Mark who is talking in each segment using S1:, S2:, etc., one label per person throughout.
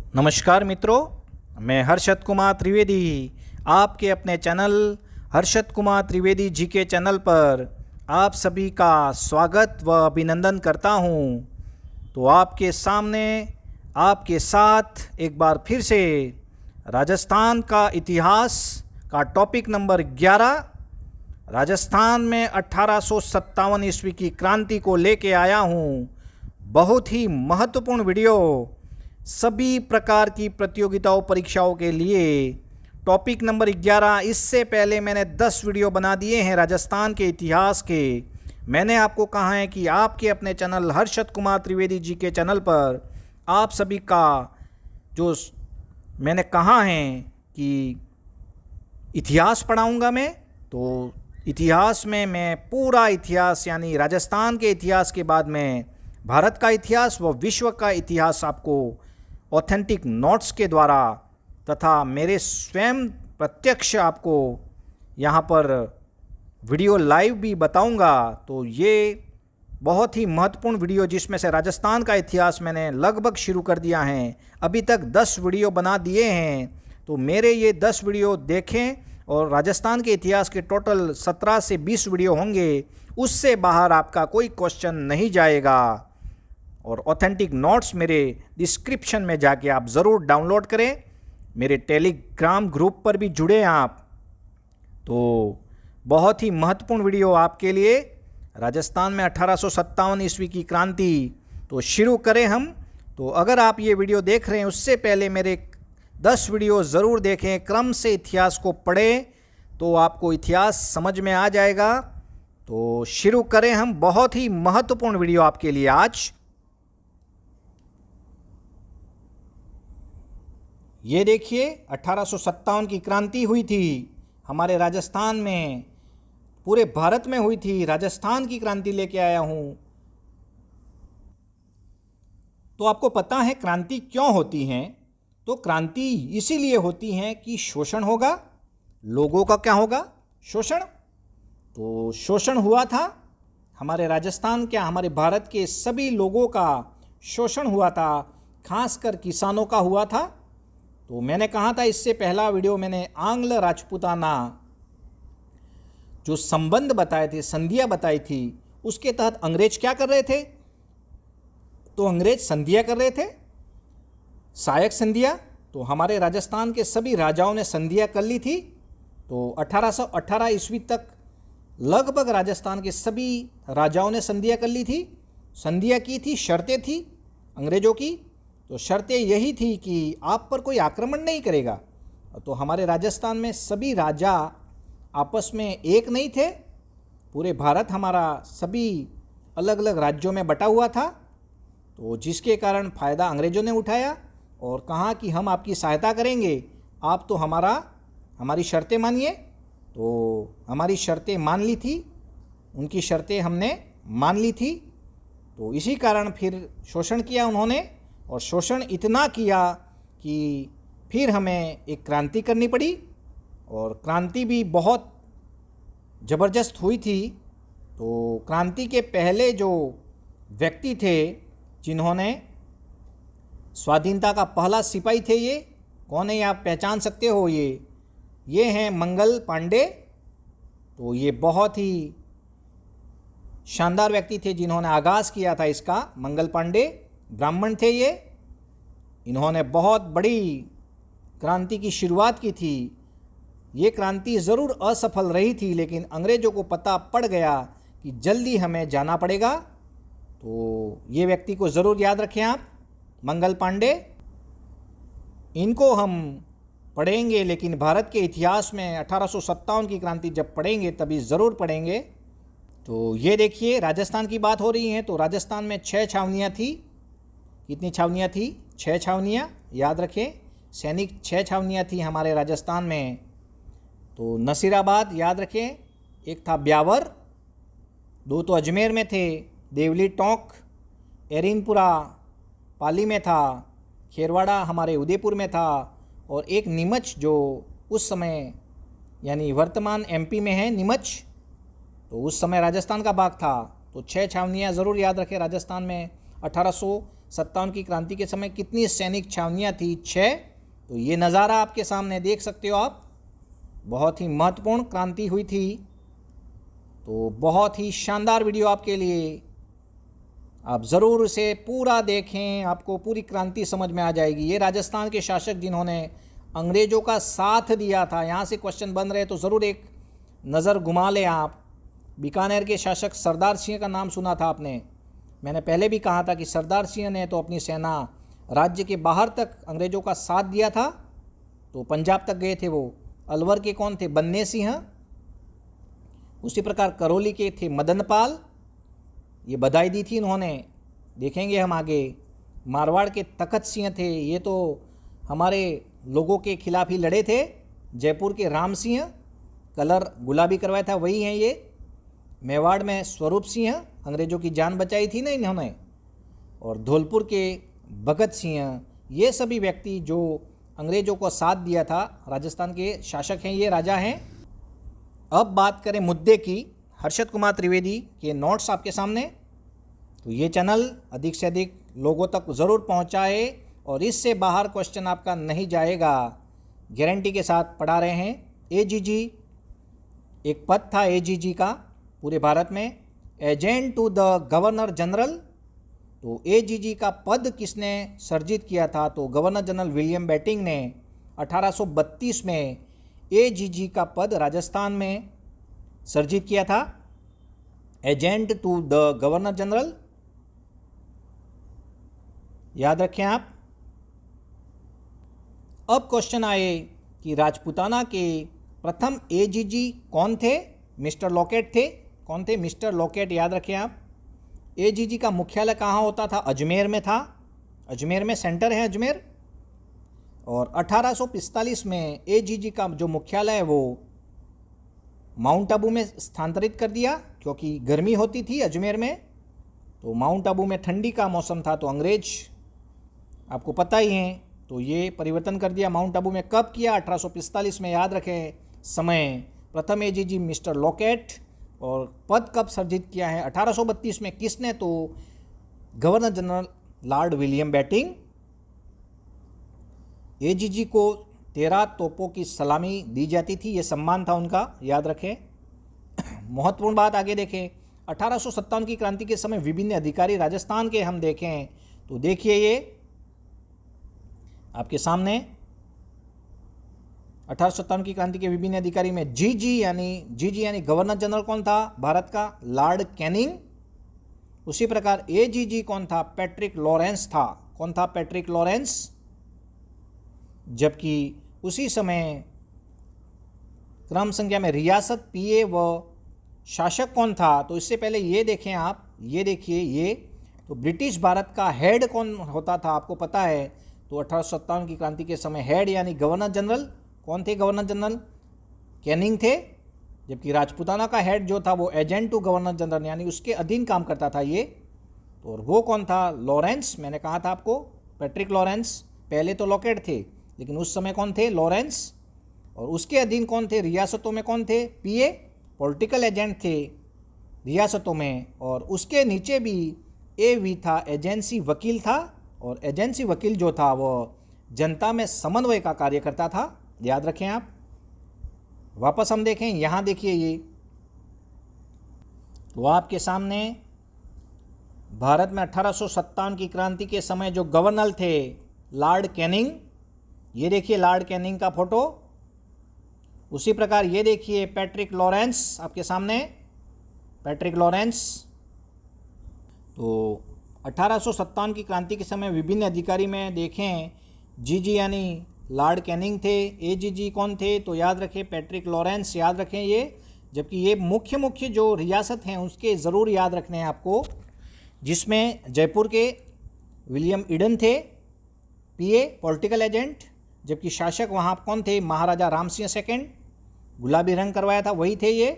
S1: नमस्कार मित्रों, मैं हर्षद कुमार त्रिवेदी आपके अपने चैनल हर्षद कुमार त्रिवेदी जी के चैनल पर आप सभी का स्वागत व अभिनंदन करता हूं। तो आपके सामने आपके साथ एक बार फिर से राजस्थान का इतिहास का टॉपिक नंबर 11 राजस्थान में 1857 ईस्वी की क्रांति को लेके आया हूं। बहुत ही महत्वपूर्ण वीडियो सभी प्रकार की प्रतियोगिताओं परीक्षाओं के लिए। Topic number 11। इससे पहले मैंने 10 वीडियो बना दिए हैं राजस्थान के इतिहास के। मैंने आपको कहा है कि आपके अपने चैनल हर्षद कुमार त्रिवेदी जी के चैनल पर आप सभी का जो मैंने कहा है कि इतिहास पढ़ाऊंगा मैं, तो इतिहास में मैं पूरा इतिहास यानी राजस्थान के इतिहास के बाद में भारत का इतिहास व विश्व का इतिहास आपको ऑथेंटिक नोट्स के द्वारा तथा मेरे स्वयं प्रत्यक्ष आपको यहाँ पर वीडियो लाइव भी बताऊंगा। तो ये बहुत ही महत्वपूर्ण वीडियो जिसमें से राजस्थान का इतिहास मैंने लगभग शुरू कर दिया है। अभी तक 10 वीडियो बना दिए हैं। तो मेरे ये 10 वीडियो देखें और राजस्थान के इतिहास के टोटल 17 से 20 वीडियो होंगे, उससे बाहर आपका कोई क्वेश्चन नहीं जाएगा। और ऑथेंटिक नोट्स मेरे डिस्क्रिप्शन में जाके आप ज़रूर डाउनलोड करें। मेरे टेलीग्राम ग्रुप पर भी जुड़े आप। तो बहुत ही महत्वपूर्ण वीडियो आपके लिए राजस्थान में 1857 ईस्वी की क्रांति। तो शुरू करें हम। तो अगर आप ये वीडियो देख रहे हैं उससे पहले मेरे 10 वीडियो ज़रूर देखें, क्रम से इतिहास को पढ़ें तो आपको इतिहास समझ में आ जाएगा। तो शुरू करें हम। बहुत ही महत्वपूर्ण वीडियो आपके लिए आज। ये देखिए 1857 की क्रांति हुई थी हमारे राजस्थान में, पूरे भारत में हुई थी। राजस्थान की क्रांति लेके आया हूं। तो आपको पता है क्रांति क्यों होती हैं? तो क्रांति इसीलिए होती हैं कि शोषण होगा। लोगों का क्या होगा? शोषण। तो शोषण हुआ था हमारे राजस्थान, क्या हमारे भारत के सभी लोगों का शोषण हुआ था, खासकर किसानों का हुआ था। तो मैंने कहा था इससे पहला वीडियो मैंने आंग्ल राजपूताना जो संबंध बताए थे, संधियाँ बताई थी, उसके तहत अंग्रेज क्या कर रहे थे? तो अंग्रेज संधियाँ कर रहे थे, सहायक संधियाँ। तो हमारे राजस्थान के सभी राजाओं ने संधियाँ कर ली थी। तो 1818 ईस्वी तक लगभग राजस्थान के सभी राजाओं ने संधियाँ कर ली थी। संधियाँ की थी, शर्तें थी अंग्रेजों की। तो शर्तें यही थी कि आप पर कोई आक्रमण नहीं करेगा। तो हमारे राजस्थान में सभी राजा आपस में एक नहीं थे। पूरे भारत हमारा सभी अलग अलग राज्यों में बटा हुआ था। तो जिसके कारण फ़ायदा अंग्रेज़ों ने उठाया और कहा कि हम आपकी सहायता करेंगे, आप तो हमारी शर्तें मानिए। तो हमारी शर्तें मान ली थी, उनकी शर्तें हमने मान ली थी। तो इसी कारण फिर शोषण किया उन्होंने, और शोषण इतना किया कि फिर हमें एक क्रांति करनी पड़ी। और क्रांति भी बहुत ज़बरदस्त हुई थी। तो क्रांति के पहले जो व्यक्ति थे जिन्होंने स्वाधीनता का पहला सिपाही थे, ये कौन है? ये आप पहचान सकते हो। ये हैं मंगल पांडे। तो ये बहुत ही शानदार व्यक्ति थे जिन्होंने आगाज़ किया था इसका। मंगल पांडे ब्राह्मण थे ये। इन्होंने बहुत बड़ी क्रांति की शुरुआत की थी। ये क्रांति ज़रूर असफल रही थी, लेकिन अंग्रेज़ों को पता पड़ गया कि जल्दी हमें जाना पड़ेगा। तो ये व्यक्ति को ज़रूर याद रखें आप, मंगल पांडे। इनको हम पढ़ेंगे, लेकिन भारत के इतिहास में 1857 की क्रांति जब पढ़ेंगे तभी ज़रूर पढ़ेंगे। तो ये देखिए राजस्थान की बात हो रही है। तो राजस्थान में 6 छावनियाँ थी। कितनी छावनियाँ थी? 6 छावनियाँ, याद रखें। सैनिक 6 छावनियाँ थी हमारे राजस्थान में। तो नसीराबाद याद रखें, एक था ब्यावर, 2 तो अजमेर में थे, देवली टोंक, एरिनपुरा पाली में था, खेरवाड़ा हमारे उदयपुर में था, और एक नीमच जो उस समय यानी वर्तमान एमपी में है नीमच, तो उस समय राजस्थान का भाग था। तो 6 छावनियाँ ज़रूर याद रखें राजस्थान में 1857 की क्रांति के समय कितनी सैनिक छावनियाँ थी? 6। तो ये नज़ारा आपके सामने देख सकते हो आप, बहुत ही महत्वपूर्ण क्रांति हुई थी। तो बहुत ही शानदार वीडियो आपके लिए, आप ज़रूर इसे पूरा देखें, आपको पूरी क्रांति समझ में आ जाएगी। ये राजस्थान के शासक जिन्होंने अंग्रेज़ों का साथ दिया था, यहाँ से क्वेश्चन बन रहे तो ज़रूर एक नज़र घुमा लें आप। बीकानेर के शासक सरदार सिंह का नाम सुना था आपने। मैंने पहले भी कहा था कि सरदार सिंह ने तो अपनी सेना राज्य के बाहर तक अंग्रेज़ों का साथ दिया था, तो पंजाब तक गए थे वो। अलवर के कौन थे? बन्ने सिंह। उसी प्रकार करौली के थे मदनपाल, ये बधाई दी थी इन्होंने, देखेंगे हम आगे। मारवाड़ के तखत सिंह थे, ये तो हमारे लोगों के खिलाफ ही लड़े थे। जयपुर के राम सिंह, कलर गुलाबी करवाया था, वही हैं ये। मेवाड़ में स्वरूप सिंह, अंग्रेज़ों की जान बचाई थी ना इन्होंने। और धौलपुर के भगत सिंह, ये सभी व्यक्ति जो अंग्रेज़ों को साथ दिया था, राजस्थान के शासक हैं, ये राजा हैं। अब बात करें मुद्दे की, हर्षद कुमार त्रिवेदी के नोट्स आपके सामने। तो ये चैनल अधिक से अधिक लोगों तक ज़रूर पहुंचाए और इससे बाहर क्वेश्चन आपका नहीं जाएगा, गारंटी के साथ पढ़ा रहे हैं। एजीजी, एक पद था एजीजी का पूरे भारत में, agent to the governor general. तो एजीजी का पद किसने सर्जित किया था? तो गवर्नर जनरल विलियम बेटिंग ने 1832 में एजीजी का पद राजस्थान में सर्जित किया था, agent to the governor general, याद रखें आप। अब क्वेश्चन आए कि राजपूताना के प्रथम एजीजी कौन थे? मिस्टर लॉकेट थे। कौन थे? मिस्टर लॉकेट, याद रखें आप। एजीजी का मुख्यालय कहाँ होता था? अजमेर में था, अजमेर में सेंटर है अजमेर। और 1845 में एजीजी का जो मुख्यालय है वो माउंट आबू में स्थानांतरित कर दिया, क्योंकि गर्मी होती थी अजमेर में, तो माउंट आबू में ठंडी का मौसम था, तो अंग्रेज आपको पता ही है, तो ये परिवर्तन कर दिया माउंट आबू में। कब किया? 1845 में, याद रखें समय। प्रथम एजीजी मिस्टर लॉकेट। और पद कब सर्जित किया है? 1832 में। किसने? तो governor general lord William Bentinck. AGG को 13 तोपों की सलामी दी जाती थी, ये सम्मान था उनका, याद रखें। महत्वपूर्ण बात आगे देखें, 1857 की क्रांति के समय विभिन्न अधिकारी राजस्थान के हम देखें तो देखिए ये आपके सामने 1857 की क्रांति के विभिन्न अधिकारी में जीजी यानी गवर्नर जनरल कौन था? भारत का लॉर्ड कैनिंग। उसी प्रकार एजीजी कौन था? पैट्रिक लॉरेंस था। कौन था? Patrick Lawrence. जबकि उसी समय क्रम संख्या में रियासत, पीए व शासक कौन था? तो इससे पहले ये देखें आप, ये देखिए, ये तो ब्रिटिश भारत का हेड कौन होता था? आपको पता है। तो 1857 की क्रांति के समय हेड यानी गवर्नर जनरल कौन थे? गवर्नर जनरल कैनिंग थे। जबकि राजपूताना का हेड जो था वो एजेंट टू गवर्नर जनरल यानी उसके अधीन काम करता था ये, तो और वो कौन था? लॉरेंस। मैंने कहा था आपको, पैट्रिक लॉरेंस। पहले तो लॉकेट थे, लेकिन उस समय कौन थे? लॉरेंस। और उसके अधीन कौन थे? रियासतों में कौन थे? पीए, पॉलिटिकल एजेंट थे रियासतों में। और उसके नीचे भी एवी था, एजेंसी वकील था। और एजेंसी वकील जो था वो जनता में समन्वय का कार्य करता था, याद रखें आप। वापस हम देखें, यहाँ देखिए ये तो आपके सामने भारत में 1857 की क्रांति के समय जो गवर्नर थे लॉर्ड कैनिंग, ये देखिए लॉर्ड कैनिंग का फोटो। उसी प्रकार ये देखिए पैट्रिक लॉरेंस आपके सामने, पैट्रिक लॉरेंस। तो 1857 की क्रांति के समय विभिन्न अधिकारी में देखें, जीजी यानी लॉर्ड कैनिंग थे, एजीजी कौन थे? तो याद रखें पैट्रिक लॉरेंस, याद रखें ये। जबकि ये मुख्य जो रियासत हैं उसके ज़रूर याद रखने हैं आपको, जिसमें जयपुर के विलियम ईडन थे, पीए पॉलिटिकल एजेंट। जबकि शासक वहाँ कौन थे? महाराजा राम सिंह सेकेंड। गुलाबी रंग करवाया था वही थे ये।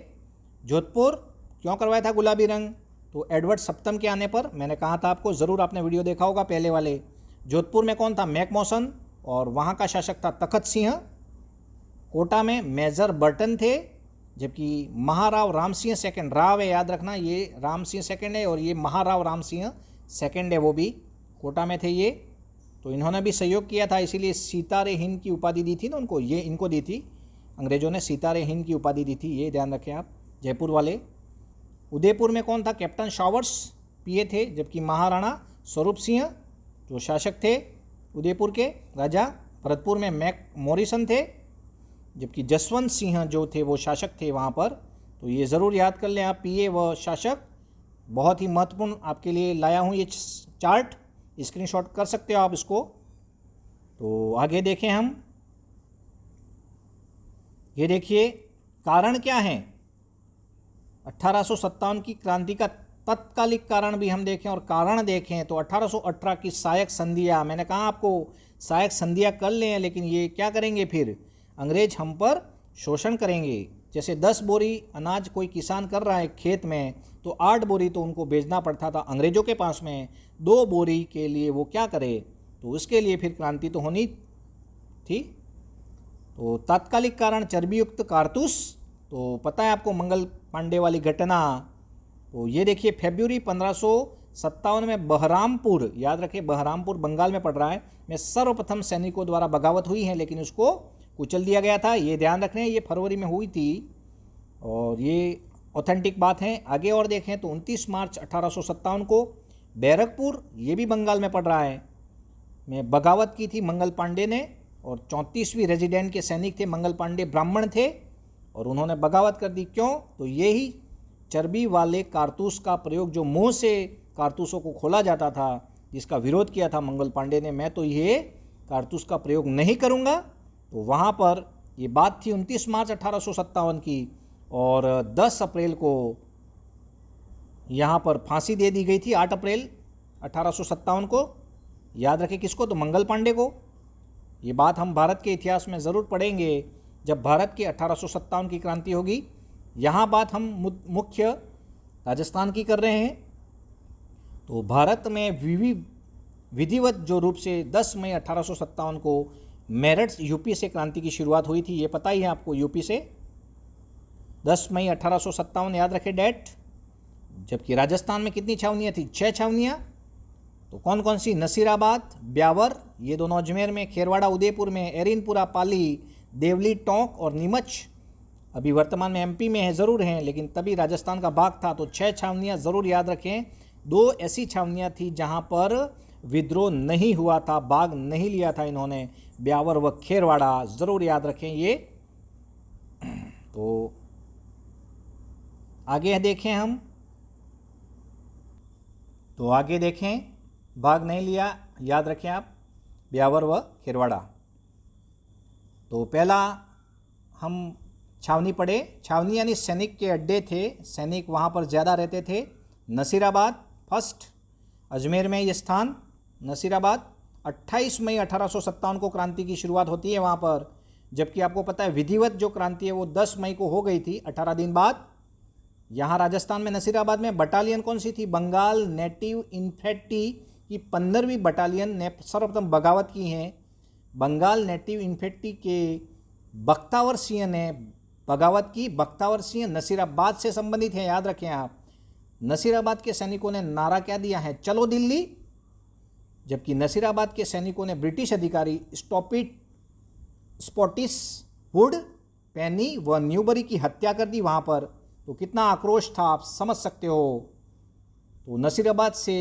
S1: जोधपुर क्यों करवाया था गुलाबी रंग? तो एडवर्ड सप्तम के आने पर, मैंने कहा था आपको, ज़रूर आपने वीडियो देखा होगा पहले वाले। जोधपुर में कौन था? मैकमोसन। और वहाँ का शासक था तखत सिंह। कोटा में मेजर बर्टन थे। जबकि महाराव राम सिंह सेकेंड, राव है याद रखना, ये राम सिंह सेकेंड है और ये महाराव राम सिंह सेकेंड है वो भी। कोटा में थे ये, तो इन्होंने भी सहयोग किया था, इसीलिए सितारे हिंद की उपाधि दी थी ना उनको, ये इनको दी थी, अंग्रेज़ों ने सितारे हिंद की उपाधि दी थी, ये ध्यान रखें आप, जयपुर वाले। उदयपुर में कौन था? कैप्टन शॉवर्स पीए थे, जबकि महाराणा स्वरूप सिंह जो शासक थे उदयपुर के राजा। भरतपुर में मैक मॉरिसन थे, जबकि जसवंत सिंह जो थे वो शासक थे वहाँ पर। तो ये ज़रूर याद कर लें आप, पीए व शासक, बहुत ही महत्वपूर्ण आपके लिए लाया हूँ ये चार्ट, स्क्रीनशॉट कर सकते हो आप इसको। तो आगे देखें हम, ये देखिए कारण क्या है 1857 की क्रांति का। तत्कालिक कारण भी हम देखें और कारण देखें तो 1818 की सहायक संधियाँ, मैंने कहा आपको सहायक संधियाँ कर लें, लेकिन ये क्या करेंगे फिर, अंग्रेज हम पर शोषण करेंगे। जैसे 10 बोरी अनाज कोई किसान कर रहा है खेत में, तो 8 बोरी तो उनको बेचना पड़ता था अंग्रेज़ों के पास में, 2 बोरी के लिए वो क्या करे, तो उसके लिए फिर क्रांति तो होनी थी। तो तात्कालिक कारण चर्बीयुक्त कारतूस, तो पता है आपको मंगल पांडे वाली घटना। तो ये देखिए फरवरी 1557 में बहरामपुर, याद रखें बहरामपुर बंगाल में पड़ रहा है, में सर्वप्रथम सैनिकों द्वारा बगावत हुई है, लेकिन उसको कुचल दिया गया था, ये ध्यान रखना है, ये फरवरी में हुई थी और ये ऑथेंटिक बात है। आगे और देखें तो 29 मार्च 1857 को बैरकपुर, ये भी बंगाल में पड़ रहा है, में बगावत की थी मंगल पांडे ने, और 34वीं रेजिडेंट के सैनिक थे मंगल पांडे, ब्राह्मण थे और उन्होंने बगावत कर दी। क्यों? तो ये ही चर्बी वाले कारतूस का प्रयोग, जो मुंह से कारतूसों को खोला जाता था, जिसका विरोध किया था मंगल पांडे ने, मैं तो ये कारतूस का प्रयोग नहीं करूँगा। तो वहाँ पर ये बात थी 29 मार्च 1857 की, और 10 अप्रैल को यहाँ पर फांसी दे दी गई थी, 8 अप्रैल 1857 को। याद रखें किसको? तो मंगल पांडे को। ये बात हम भारत के इतिहास में ज़रूर पढ़ेंगे जब भारत की 1857 की क्रांति होगी। यहाँ बात हम मुख्य राजस्थान की कर रहे हैं। तो भारत में विधिवत जो रूप से 10 मई 1857 को मेरठ यूपी से क्रांति की शुरुआत हुई थी, ये पता ही है आपको, यूपी से 10 मई 1857, याद रखें डेट। जबकि राजस्थान में कितनी छावनियाँ थी? 6 छावनियाँ। तो कौन कौन सी? नसीराबाद, ब्यावर, ये दोनों अजमेर में, खेरवाड़ा उदयपुर में, एरिनपुरा पाली, देवली टोंक और नीमच अभी वर्तमान में एमपी में है, ज़रूर हैं, लेकिन तभी राजस्थान का भाग था। तो 6 छावनियाँ ज़रूर याद रखें। 2 ऐसी छावनियाँ थी जहाँ पर विद्रोह नहीं हुआ था, भाग नहीं लिया था इन्होंने, ब्यावर व खेरवाड़ा, ज़रूर याद रखें ये। तो आगे देखें हम, तो आगे देखें, भाग नहीं लिया, याद रखें आप, ब्यावर व खेरवाड़ा। तो पहला हम छावनी पढ़े, छावनी यानी सैनिक के अड्डे थे, सैनिक वहाँ पर ज़्यादा रहते थे। नसीराबाद फर्स्ट, अजमेर में ये स्थान नसीराबाद। 28 मई 1857 को क्रांति की शुरुआत होती है वहाँ पर, जबकि आपको पता है विधिवत जो क्रांति है वो 10 मई को हो गई थी, 18 दिन बाद। यहाँ राजस्थान में नसीराबाद में बटालियन कौन सी थी? बंगाल नेटिव इन्फेंट्री की 15वीं बटालियन ने सर्वप्रथम बगावत की है। बंगाल नेटिव इन्फेंट्री के बख्तावर सिंह ने बगावत की। बख्तावर सिंह नसीराबाद से संबंधित हैं, याद रखें आप। नसीराबाद के सैनिकों ने नारा क्या दिया है? चलो दिल्ली। जबकि नसीराबाद के सैनिकों ने ब्रिटिश अधिकारी स्पॉटिस वुड, पेनी व न्यूबरी की हत्या कर दी वहाँ पर। तो कितना आक्रोश था आप समझ सकते हो। तो नसीराबाद से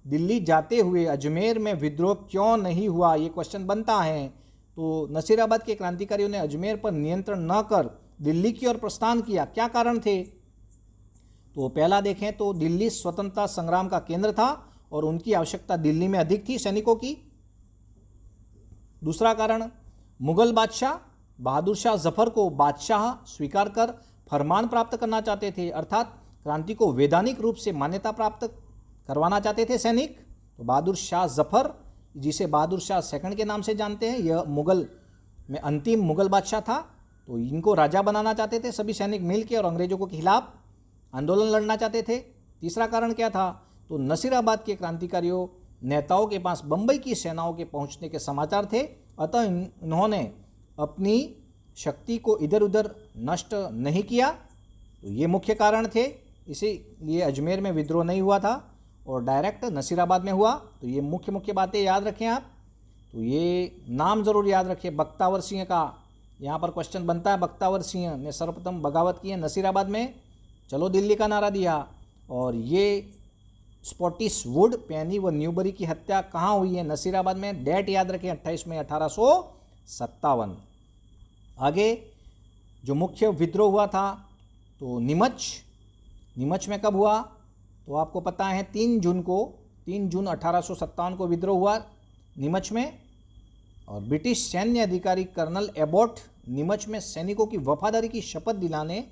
S1: दिल्ली जाते हुए अजमेर में विद्रोह क्यों नहीं हुआ, ये क्वेश्चन बनता है। तो नसीराबाद के क्रांतिकारियों ने अजमेर पर नियंत्रण न कर दिल्ली की ओर प्रस्थान किया, क्या कारण थे? तो पहला देखें तो दिल्ली स्वतंत्रता संग्राम का केंद्र था और उनकी आवश्यकता दिल्ली में अधिक थी सैनिकों की। दूसरा कारण, मुगल बादशाह बहादुर शाह जफर को बादशाह स्वीकार कर फरमान प्राप्त करना चाहते थे, अर्थात क्रांति को वैधानिक रूप से मान्यता प्राप्त करवाना चाहते थे सैनिक। तो बहादुर शाह जफर, जिसे बहादुर शाह सेकंड के नाम से जानते हैं, यह मुगल में अंतिम मुगल बादशाह था। तो इनको राजा बनाना चाहते थे सभी सैनिक मिलकर और अंग्रेजों के खिलाफ आंदोलन लड़ना चाहते थे। तीसरा कारण क्या था? तो नसीराबाद के क्रांतिकारियों नेताओं के पास बंबई की सेनाओं के पहुंचने के समाचार थे, अतः इन्होंने अपनी शक्ति को इधर उधर नष्ट नहीं किया। तो ये मुख्य कारण थे, इसीलिए अजमेर में विद्रोह नहीं हुआ था। और डायरेक्ट नसीराबाद में हुआ। तो ये मुख्य मुख्य बातें याद रखें आप। तो ये नाम ज़रूर याद रखें बख्तावर सिंह का, यहाँ पर क्वेश्चन बनता है। बख्तावर सिंह ने सर्वप्रथम बगावत की है नसीराबाद में, चलो दिल्ली का नारा दिया। और ये स्पॉटिश वुड, पेनी व न्यूबरी की हत्या कहाँ हुई है? नसीराबाद में। डेट याद रखें 28 मई 1857। आगे जो मुख्य विद्रोह हुआ था तो नीमच में कब हुआ? तो आपको पता है 3 जून 1857 को विद्रोह हुआ नीमच में। और ब्रिटिश सैन्य अधिकारी कर्नल एबॉट नीमच में सैनिकों की वफादारी की शपथ दिलाने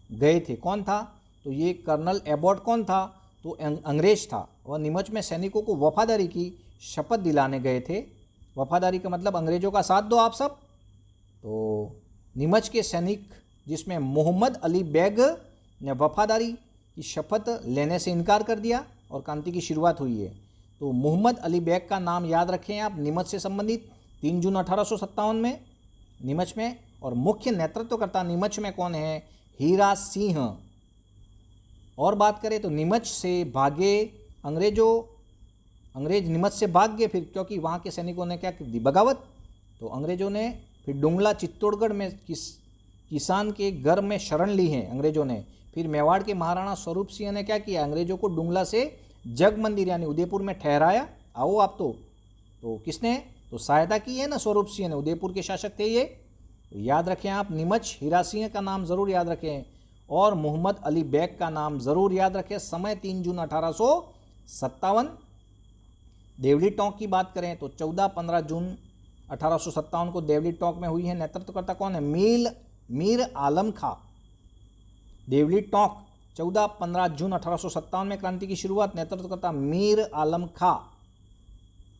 S1: गए थे। कौन था? तो ये कर्नल एबॉट कौन था? तो अंग्रेज था। और नीमच में सैनिकों को वफादारी की शपथ दिलाने गए थे। वफादारी का मतलब अंग्रेजों का साथ दो आप सब। तो नीमच के सैनिक जिसमें मोहम्मद अली बेग ने वफादारी की शपथ लेने से इनकार कर दिया और क्रांति की शुरुआत हुई है। तो मोहम्मद अली बेग का नाम याद रखें आप, नीमच से संबंधित, 3 जून 1857 में नीमच में। और मुख्य नेतृत्वकर्ता नीमच में कौन है? हीरा सिंह। और बात करें तो नीमच से भागे अंग्रेज नीमच से भाग गए फिर, क्योंकि वहाँ के सैनिकों ने क्या की? बगावत। तो अंग्रेजों ने फिर डुंगला चित्तौड़गढ़ में किसान के घर में शरण ली है अंग्रेजों ने। फिर मेवाड़ के महाराणा स्वरूप सिंह ने क्या किया? अंग्रेजों को डुंगला से जग मंदिर यानी उदयपुर में ठहराया। आओ आप तो किसने तो सहायता की है ना? स्वरूप सिंह ने। उदयपुर के शासक थे ये। तो याद रखें आप, नीमच हीरा सिंह का नाम ज़रूर याद रखें और मोहम्मद अली बेग का नाम ज़रूर याद रखें। समय 3 जून 1857। देवली टोंक की बात करें तो 14-15 जून 1857 को देवली टोंक में हुई है। नेतृत्वकर्ता कौन है? मीर आलम खां। देवली टोंक 14-15 जून 1857 में क्रांति की शुरुआत। नेतृत्वकर्ता मीर आलम खां।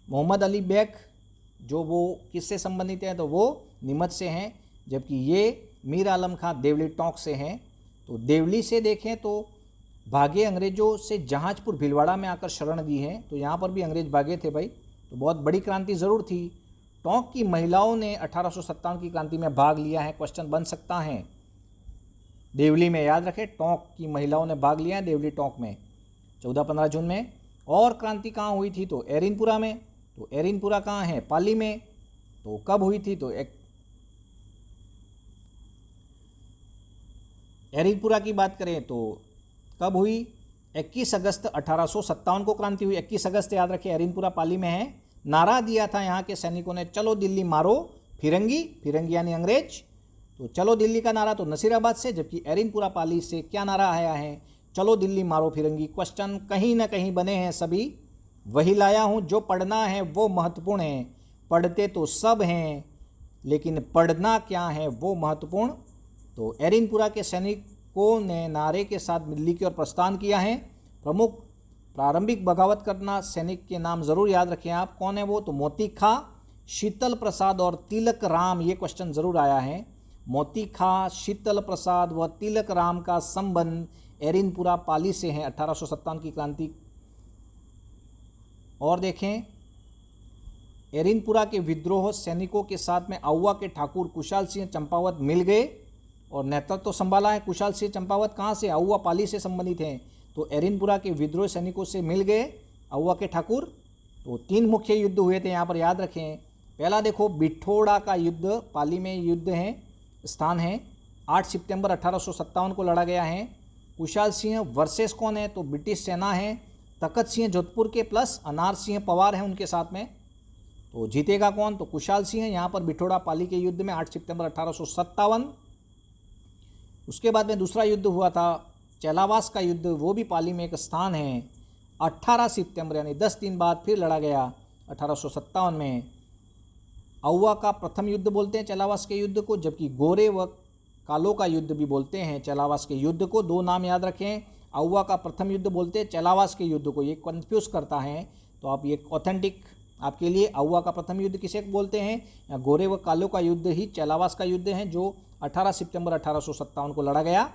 S1: मोहम्मद अली बेग जो वो किससे संबंधित हैं? तो वो नीमच से हैं, जबकि ये मीर आलम खां देवली टोंक से हैं। तो देवली से देखें तो भागे अंग्रेजों से जहाजपुर भीलवाड़ा में आकर शरण दी है। तो यहाँ पर भी अंग्रेज भागे थे भाई। तो बहुत बड़ी क्रांति ज़रूर थी। टोंक की महिलाओं ने 1857 की क्रांति में भाग लिया है, क्वेश्चन बन सकता है। देवली में याद रखें, टोंक की महिलाओं ने भाग लिया है देवली टोंक में 14-15 जून में। और क्रांति कहाँ हुई थी? तो एरिनपुरा में। तो एरिनपुरा कहाँ है? पाली में। तो कब हुई थी? तो एरिनपुरा की बात करें तो कब हुई? 21 अगस्त 1857 को क्रांति हुई। 21 अगस्त याद रखें, एरिनपुरा पाली में है। नारा दिया था यहाँ के सैनिकों ने, चलो दिल्ली मारो फिरंगी यानी अंग्रेज। तो चलो दिल्ली का नारा तो नसीराबाद से, जबकि एरिनपुरा पाली से क्या नारा आया है? चलो दिल्ली मारो फिरंगी। क्वेश्चन कहीं ना कहीं बने हैं सभी, वही लाया हूँ। जो पढ़ना है वो महत्वपूर्ण है। पढ़ते तो सब हैं लेकिन पढ़ना क्या है वो महत्वपूर्ण। तो एरिनपुरा के सैनिकों ने नारे के साथ दिल्ली की ओर प्रस्थान किया है। प्रमुख प्रारंभिक बगावत करना सैनिक के नाम ज़रूर याद रखें आप। कौन है वो? तो मोती खां, शीतल प्रसाद और तिलक राम। ये क्वेश्चन ज़रूर आया है। मोती खां, शीतल प्रसाद व तिलक राम का संबंध एरिनपुरा पाली से है 1857 की क्रांति। और देखें, एरिनपुरा के विद्रोह सैनिकों के साथ में आउवा के ठाकुर कुशाल सिंह चंपावत मिल गए और नेतृत्व तो संभाला है। कुशाल सिंह चंपावत कहाँ से? आउवा पाली से संबंधित हैं। तो एरिनपुरा के विद्रोह सैनिकों से मिल गए आउवा के ठाकुर। तो 3 मुख्य युद्ध हुए थे यहाँ पर, याद रखें। पहला देखो बिठोड़ा का युद्ध, पाली में युद्ध है, स्थान है, 8 सितंबर 1857 को लड़ा गया है। कुशाल सिंह वर्सेस कौन है? तो ब्रिटिश सेना है। तखत सिंह जोधपुर के प्लस अनार सिंह पवार हैं उनके साथ में। तो जीतेगा कौन? तो कुशाल सिंह यहाँ पर बिठोड़ा पाली के युद्ध में 8 सितंबर 1857। उसके बाद में दूसरा युद्ध हुआ था चेलावास का युद्ध, वो भी पाली में एक स्थान है। 18 सितंबर यानी 10 दिन बाद फिर लड़ा गया 1857 में। आउवा का प्रथम युद्ध बोलते हैं चेलावास के युद्ध को, जबकि गोरे व कालो का युद्ध भी बोलते हैं चेलावास के युद्ध को। 2 नाम याद रखें। आउवा का प्रथम युद्ध बोलते हैं चेलावास के युद्ध को, ये कंफ्यूज करता है। तो आप ये ऑथेंटिक आपके लिए, आउवा का प्रथम युद्ध किसे बोलते हैं? या गोरे व कालो का युद्ध ही चेलावास का युद्ध है जो 18 सितंबर 1857 को लड़ा गया।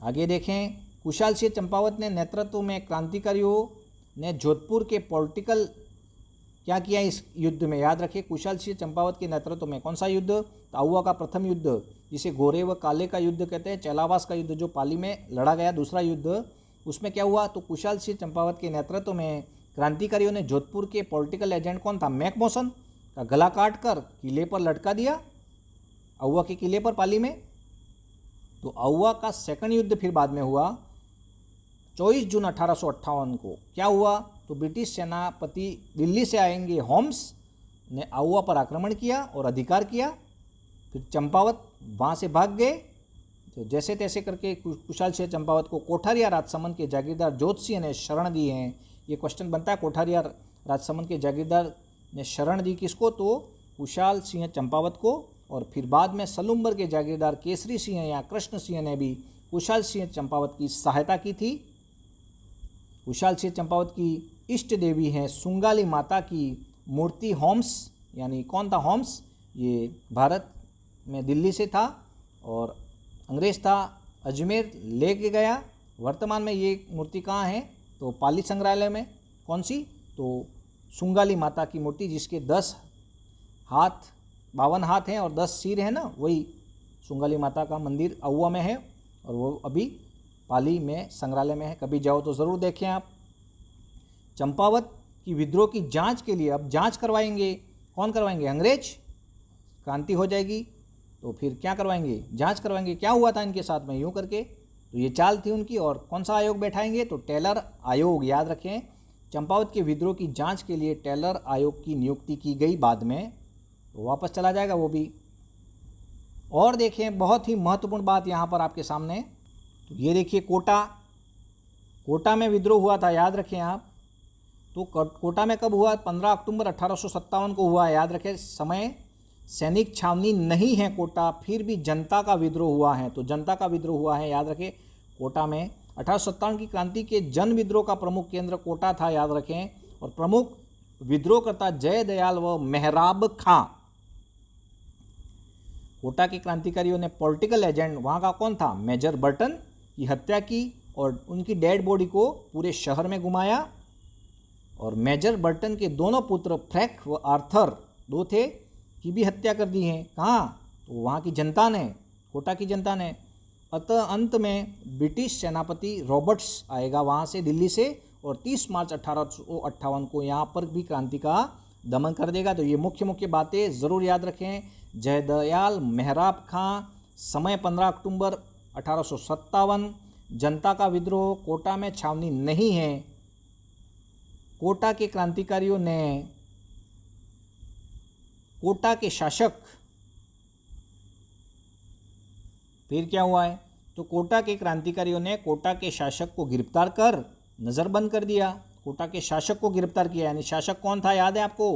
S1: आगे देखें, कुशाल सिंह चंपावत ने नेतृत्व में क्रांतिकारियों ने जोधपुर के पॉलिटिकल क्या किया इस युद्ध में? याद रखें, कुशाल सिंह चंपावत के नेतृत्व में कौन सा युद्ध? तो आउवा का प्रथम युद्ध जिसे गोरे व काले का युद्ध कहते हैं। चेलावास का युद्ध जो पाली में लड़ा गया दूसरा युद्ध, उसमें क्या हुआ, तो कुशाल सिंह चंपावत के नेतृत्व में क्रांतिकारियों ने जोधपुर के पॉलिटिकल एजेंट कौन था, मैकमोहन का गला काट कर किले पर लटका दिया, आउवा के किले पर पाली में। तो आउवा का सेकंड युद्ध फिर बाद में हुआ 24 जून 1858 को। क्या हुआ, तो ब्रिटिश सेनापति दिल्ली से आएंगे होम्स ने आउवा पर आक्रमण किया और अधिकार किया। फिर चंपावत वहाँ से भाग गए। तो जैसे तैसे करके कुशाल सिंह चंपावत को कोठारिया राजसमंद के जागीरदार जोध सिंह ने शरण दी है। ये क्वेश्चन बनता है, कोठारिया राजसमंद के जागीरदार ने शरण दी किसको, तो कुशाल सिंह चंपावत को। और फिर बाद में सलूम्बर के जागीरदार केसरी सिंह या कृष्ण सिंह ने भी कुशाल सिंह चंपावत की सहायता की थी। कुशाल सिंह चंपावत की इष्ट देवी हैं सुंगाली माता की मूर्ति। होम्स यानी कौन था, होम्स ये भारत में दिल्ली से था और अंग्रेज था, अजमेर लेके गया। वर्तमान में ये मूर्ति कहाँ है, तो पाली संग्रहालय में। कौन सी, तो सुंगाली माता की मूर्ति जिसके 10 हाथ 52 हाथ हैं और 10 सिर हैं ना, वही सुंगाली माता का मंदिर आउवा में है और वो अभी पाली में संग्रहालय में है। कभी जाओ तो ज़रूर देखें आप। चंपावत की विद्रोह की जांच के लिए अब जांच करवाएंगे, कौन करवाएंगे, अंग्रेज। क्रांति हो जाएगी तो फिर क्या करवाएंगे, जांच करवाएंगे क्या हुआ था इनके साथ में, यूँ करके। तो ये चाल थी उनकी। और कौन सा आयोग बैठाएंगे, तो टेलर आयोग। याद रखें, चंपावत के विद्रोह की जांच के लिए टेलर आयोग की नियुक्ति की गई बाद में, तो वापस चला जाएगा वो भी। और देखें बहुत ही महत्वपूर्ण बात यहाँ पर आपके सामने, तो ये देखिए कोटा में विद्रोह हुआ था, याद रखें आप। तो कोटा में कब हुआ, 15 अक्टूबर 1857 को हुआ। याद रखें, समय सैनिक छावनी नहीं है कोटा, फिर भी जनता का विद्रोह हुआ है। तो जनता का विद्रोह हुआ है, याद रखें, कोटा में। 1857 की क्रांति के जन विद्रोह का प्रमुख केंद्र कोटा था, याद रखें। और प्रमुख विद्रोहकर्ता जय दयाल व मेहराब खां। कोटा के क्रांतिकारियों ने पॉलिटिकल एजेंट वहाँ का कौन था, मेजर बर्टन की हत्या की और उनकी डेड बॉडी को पूरे शहर में घुमाया। और मेजर बर्टन के दोनों पुत्र फ्रैंक व आर्थर दो थे, की भी हत्या कर दी है। कहाँ, तो वहाँ की जनता ने, कोटा की जनता ने। अतः अंत में ब्रिटिश सेनापति रॉबर्ट्स आएगा वहाँ से, दिल्ली से, और 30 मार्च 1858 को यहाँ पर भी क्रांति का दमन कर देगा। तो ये मुख्य बातें ज़रूर याद रखें। जयदयाल मेहराब खां, समय 15 अक्टूबर 1857, जनता का विद्रोह, कोटा में छावनी नहीं है। कोटा के क्रांतिकारियों ने कोटा के शासक, फिर क्या हुआ है, तो कोटा के क्रांतिकारियों ने कोटा के शासक को गिरफ्तार कर नज़रबंद कर दिया। कोटा के शासक को गिरफ्तार किया, यानी शासक कौन था, याद है आपको,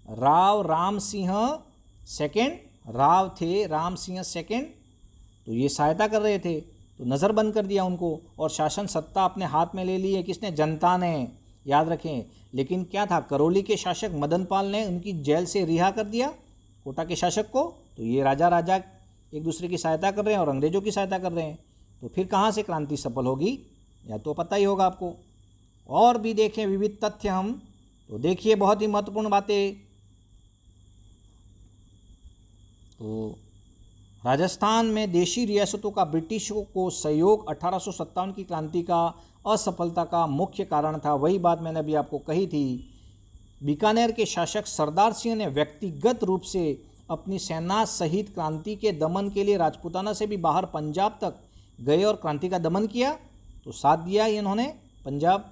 S1: राव राम सिंह सेकेंड। राव थे राम सिंह सेकेंड, तो ये सहायता कर रहे थे, तो नज़रबंद कर दिया उनको। और शासन सत्ता अपने हाथ में ले ली है, किसने, जनता ने, याद रखें। लेकिन क्या था, करौली के शासक मदन पाल ने उनकी जेल से रिहा कर दिया कोटा के शासक को। तो ये राजा एक दूसरे की सहायता कर रहे हैं और अंग्रेजों की सहायता कर रहे हैं। तो फिर कहाँ से क्रांति सफल होगी, या तो पता ही होगा आपको। और भी देखें विविध तथ्य हम, तो देखिए बहुत ही महत्वपूर्ण बातें। तो राजस्थान में देशी रियासतों का ब्रिटिशों को सहयोग 1857 की क्रांति का असफलता का मुख्य कारण था। वही बात मैंने अभी आपको कही थी। बीकानेर के शासक सरदार सिंह ने व्यक्तिगत रूप से अपनी सेना सहित क्रांति के दमन के लिए राजपूताना से भी बाहर पंजाब तक गए और क्रांति का दमन किया। तो साथ दिया इन्होंने, पंजाब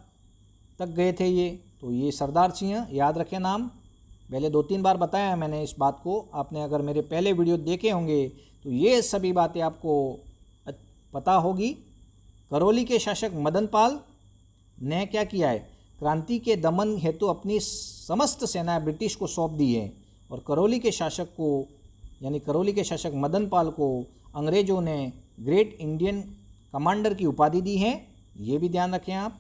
S1: तक गए थे ये। तो ये सरदार सिंह, याद रखें नाम, पहले 2-3 बार बताया है मैंने इस बात को। आपने अगर मेरे पहले वीडियो देखे होंगे तो ये सभी बातें आपको पता होगी। करौली के शासक मदन पाल ने क्या किया है, क्रांति के दमन हेतु अपनी समस्त सेना ब्रिटिश को सौंप दी है। और करौली के शासक को, यानी करौली के शासक मदन पाल को अंग्रेजों ने ग्रेट इंडियन कमांडर की उपाधि दी है, ये भी ध्यान रखें आप।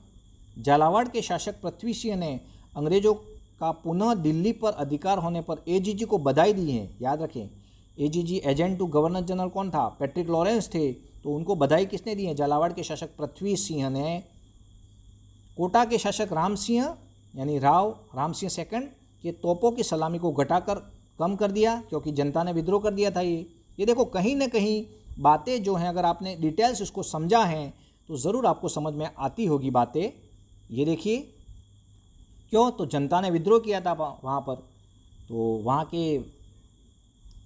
S1: झालावाड़ के शासक पृथ्वी सिंह ने अंग्रेजों का पुनः दिल्ली पर अधिकार होने पर एजीजी को बधाई दी है, याद रखें। AGG agent to governor general कौन था, पैट्रिक लॉरेंस थे, तो उनको बधाई किसने दी है, झालावाड़ के शासक पृथ्वी सिंह ने। कोटा के शासक राम सिंह यानी राम सिंह सेकंड के तोपों की सलामी को घटाकर कम कर दिया, क्योंकि जनता ने विद्रोह कर दिया था। ये देखो कहीं ना कहीं बातें जो हैं, अगर आपने डिटेल्स इसको समझा है तो ज़रूर आपको समझ में आती होगी बातें। ये देखिए, क्यों, तो जनता ने विद्रोह किया था वहाँ पर, तो वहाँ के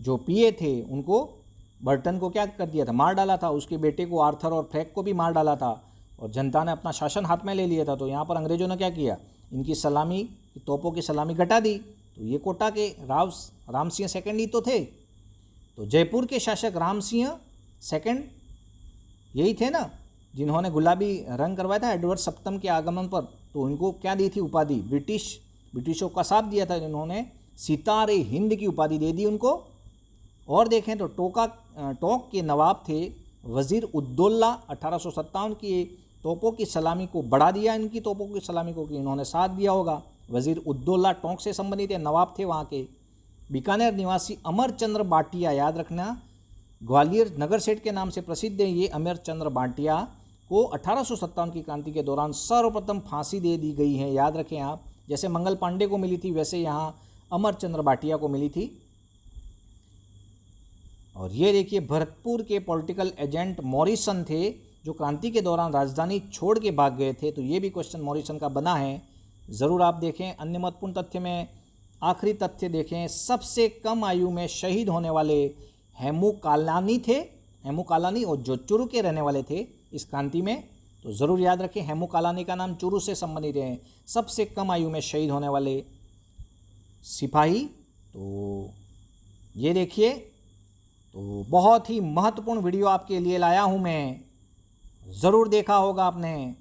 S1: जो पीए थे उनको, बर्टन को क्या कर दिया था, मार डाला था। उसके बेटे को, आर्थर और फ्रैंक को भी मार डाला था, और जनता ने अपना शासन हाथ में ले लिया था। तो यहाँ पर अंग्रेज़ों ने क्या किया, इनकी सलामी, तोपों की सलामी घटा दी। तो ये कोटा के राम सिंह सेकंड ही तो थे। तो जयपुर के शासक राम सिंह सेकंड यही थे ना, जिन्होंने गुलाबी रंग करवाया था एडवर्ड सप्तम के आगमन पर। तो उनको क्या दी थी उपाधि, ब्रिटिशों का साथ दिया था, जिन्होंने सितारे हिंद की उपाधि दे दी उनको। और देखें तो टोंक के नवाब थे वज़ीर उद्दौला, 1857 की तोपों की सलामी को बढ़ा दिया, इनकी तोपों की सलामी को, कि इन्होंने साथ दिया होगा। वज़ीर उद्दौला टोंक से संबंधित नवाब थे वहाँ के। बीकानेर निवासी अमरचंद्र भाटिया, याद रखना, ग्वालियर नगर सेठ के नाम से प्रसिद्ध है ये अमरचंद्र भाटिया, को 1857 की क्रांति के दौरान सर्वप्रथम फांसी दे दी गई है। याद रखें आप, जैसे मंगल पांडे को मिली थी वैसे यहाँ अमरचंद्र भाटिया को मिली थी। और ये देखिए, भरतपुर के पॉलिटिकल एजेंट मॉरिसन थे, जो क्रांति के दौरान राजधानी छोड़ के भाग गए थे। तो ये भी क्वेश्चन मॉरिसन का बना है, ज़रूर आप देखें। अन्य महत्वपूर्ण तथ्य में आखिरी तथ्य देखें, सबसे कम आयु में शहीद होने वाले हेमू कालानी थे, हेमू कालानी, और जो चुरू के रहने वाले थे इस क्रांति में। तो ज़रूर याद रखें, हेमू कालानी का नाम चुरू से संबंधित है, सबसे कम आयु में शहीद होने वाले सिपाही। तो ये देखिए, तो बहुत ही महत्वपूर्ण वीडियो आपके लिए लाया हूँ मैं, ज़रूर देखा होगा आपने।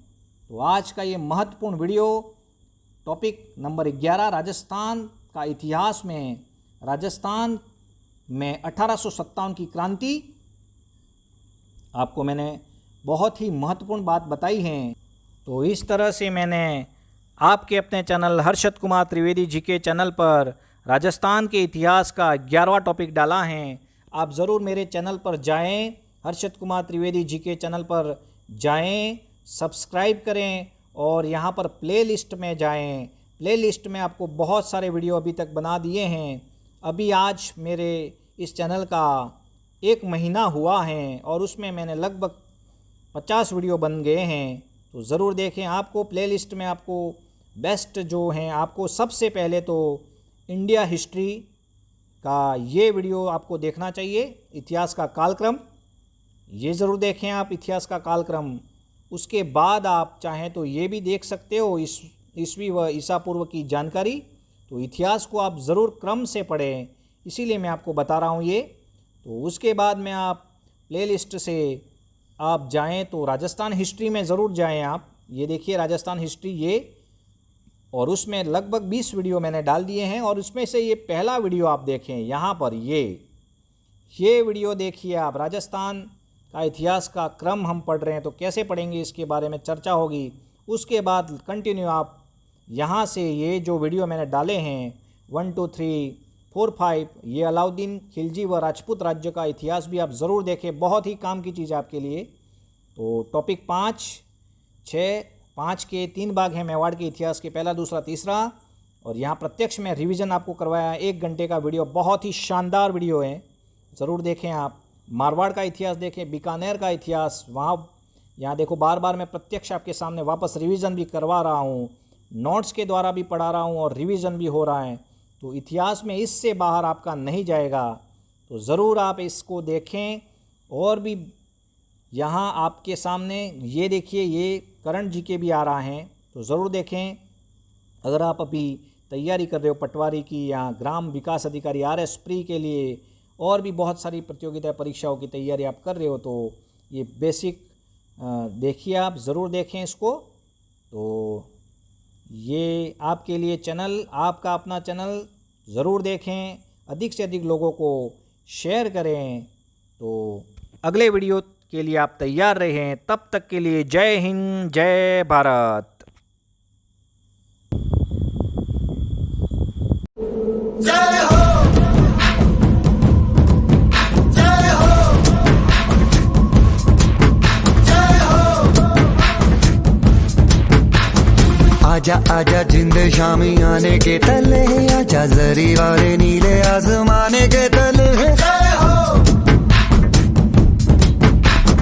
S1: तो आज का ये महत्वपूर्ण वीडियो, टॉपिक नंबर 11, राजस्थान का इतिहास में, राजस्थान में 1857 की क्रांति, आपको मैंने बहुत ही महत्वपूर्ण बात बताई है। तो इस तरह से मैंने आपके अपने चैनल हर्षद कुमार त्रिवेदी जी के चैनल पर राजस्थान के इतिहास का 11वां टॉपिक डाला है। आप ज़रूर मेरे चैनल पर जाएं, हर्षद कुमार त्रिवेदी जी के चैनल पर जाएं, सब्सक्राइब करें, और यहाँ पर प्लेलिस्ट में जाएं। प्लेलिस्ट में आपको बहुत सारे वीडियो अभी तक बना दिए हैं। अभी आज मेरे इस चैनल का 1 महीना हुआ है, और उसमें मैंने लगभग 50 वीडियो बन गए हैं। तो ज़रूर देखें। आपको प्लेलिस्ट में आपको बेस्ट जो हैं, आपको सबसे पहले तो इंडिया हिस्ट्री का ये वीडियो आपको देखना चाहिए, इतिहास का कालक्रम, ये ज़रूर देखें आप, इतिहास का कालक्रम। उसके बाद आप चाहें तो ये भी देख सकते हो, ईस्वी व ईसा पूर्व की जानकारी। तो इतिहास को आप ज़रूर क्रम से पढ़ें, इसीलिए मैं आपको बता रहा हूँ ये। तो उसके बाद में आप प्लेलिस्ट से आप जाएं तो राजस्थान हिस्ट्री में ज़रूर जाएं आप। ये देखिए राजस्थान हिस्ट्री ये, और उसमें लगभग 20 वीडियो मैंने डाल दिए हैं, और उसमें से ये पहला वीडियो आप देखें यहाँ पर, ये वीडियो देखिए आप। राजस्थान का इतिहास का क्रम हम पढ़ रहे हैं, तो कैसे पढ़ेंगे इसके बारे में चर्चा होगी। उसके बाद कंटिन्यू आप यहाँ से ये जो वीडियो मैंने डाले हैं 1, 2, 3, 4, 5, ये अलाउद्दीन खिलजी व राजपूत राज्य का इतिहास भी आप ज़रूर देखें, बहुत ही काम की चीज़ है आपके लिए। तो टॉपिक 5, 6, 5 के 3 भाग हैं मेवाड़ के इतिहास के, पहला, दूसरा, तीसरा। और यहाँ प्रत्यक्ष में रिवीजन आपको करवाया 1 घंटे का वीडियो, बहुत ही शानदार वीडियो है, ज़रूर देखें आप। मारवाड़ का इतिहास देखें, बीकानेर का इतिहास, वहाँ यहाँ देखो बार बार मैं प्रत्यक्ष आपके सामने वापस रिवीजन भी करवा रहा हूँ, नोट्स के द्वारा भी पढ़ा रहा हूँ और रिवीजन भी हो रहा है। तो इतिहास में इससे बाहर आपका नहीं जाएगा, तो ज़रूर आप इसको देखें। और भी यहाँ आपके सामने ये देखिए, ये करंट जीके भी आ रहा है, तो ज़रूर देखें। अगर आप अभी तैयारी कर रहे हो पटवारी की या ग्राम विकास अधिकारी RS प्री के लिए, और भी बहुत सारी प्रतियोगिता परीक्षाओं की तैयारी आप कर रहे हो, तो ये बेसिक देखिए आप, ज़रूर देखें इसको। तो ये आपके लिए चैनल, आपका अपना चैनल, ज़रूर देखें, अधिक से अधिक लोगों को शेयर करें। तो अगले वीडियो के लिए आप तैयार रहें, तब तक के लिए जय हिंद, जय भारत।
S2: जय हो, जय हो, जय हो। आजा आजा जिंद शामी आने के तले, आजा जरी वाले नीले आसमाने के तले। जय हो,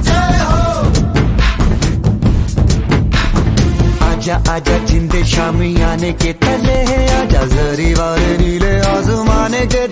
S2: जय हो, आजा आजा जिंद शामी आने के तले, आजा जरी वाले नीले आसमाने के